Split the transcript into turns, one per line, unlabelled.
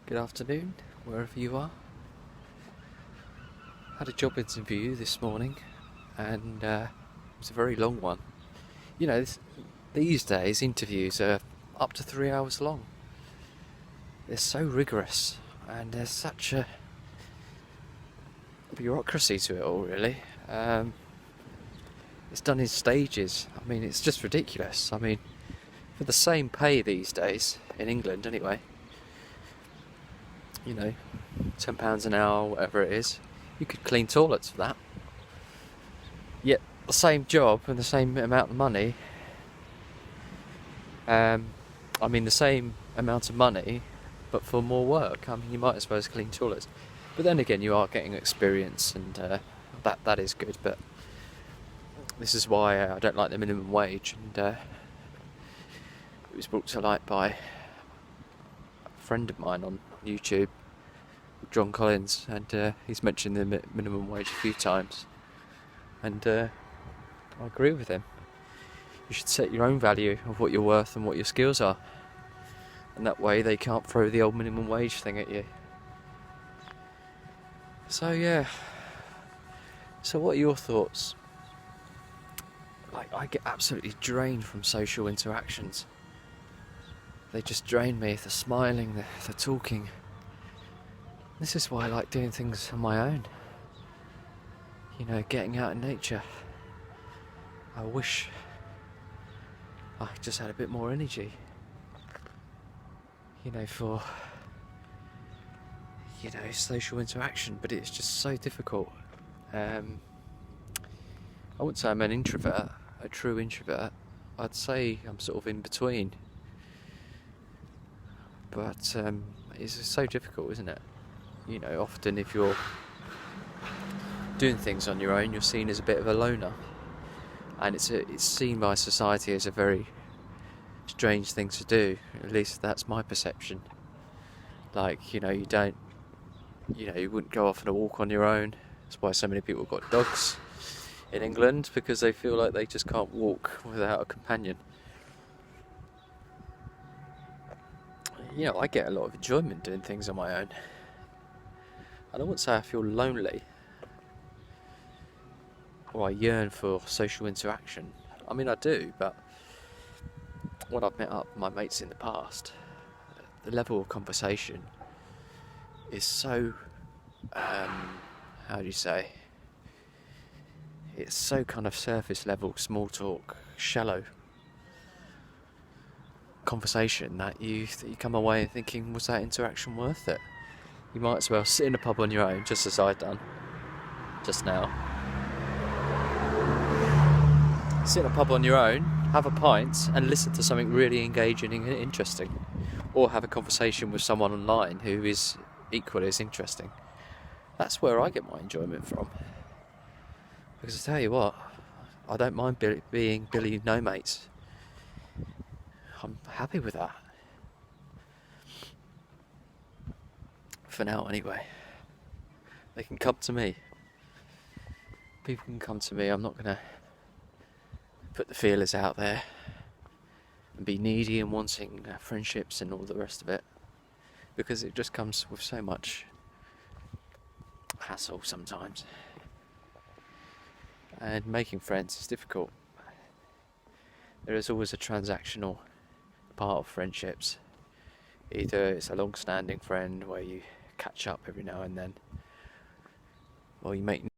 Good afternoon, wherever you are. Had a job interview this morning, and it was a very long one. These days interviews are up to 3 hours long. They're so rigorous, and there's such a bureaucracy to it all, really. It's done in stages. I mean, it's just ridiculous. I mean, for the same pay these days, in England anyway, £10 an hour, whatever it is, you could clean toilets for that. Yet the same job and the same amount of money, the same amount of money, but for more work. I mean, you might as well clean toilets. But then again, you are getting experience, and that is good. But this is why I don't like the minimum wage, and it was brought to light by a friend of mine on YouTube, John Collins, and he's mentioned the minimum wage a few times, and I agree with him. You should set your own value of what you're worth and what your skills are, and that way they can't throw the old minimum wage thing at you. So what are your thoughts? I get absolutely drained from social interactions. They just drain me. They're smiling, they're talking. This is why I like doing things on my own. Getting out in nature. I wish I just had a bit more energy. For social interaction, but it's just so difficult. I wouldn't say I'm an introvert, a true introvert. I'd say I'm sort of in between. But it's so difficult, isn't it? Often if you're doing things on your own, you're seen as a bit of a loner, and it's seen by society as a very strange thing to do. At least that's my perception. You wouldn't go off on a walk on your own. That's why so many people have got dogs in England, because they feel like they just can't walk without a companion. I get a lot of enjoyment doing things on my own. I wouldn't say I feel lonely or I yearn for social interaction. I mean, I do, but when I've met up with my mates in the past, the level of conversation is so, it's so kind of surface level, small talk, shallow conversation that you come away thinking, was that interaction worth it? You might as well sit in a pub on your own, just as I've done just now. Sit in a pub on your own, have a pint, and listen to something really engaging and interesting, or have a conversation with someone online who is equally as interesting. That's where I get my enjoyment from. Because I tell you what, I don't mind being Billy No Mates. I'm happy with that. For now, anyway. They can come to me. People can come to me. I'm not going to put the feelers out there and be needy and wanting friendships and all the rest of it, because it just comes with so much hassle sometimes. And making friends is difficult. There is always a transactional part of friendships. Either it's a long-standing friend where you catch up every now and then, or you make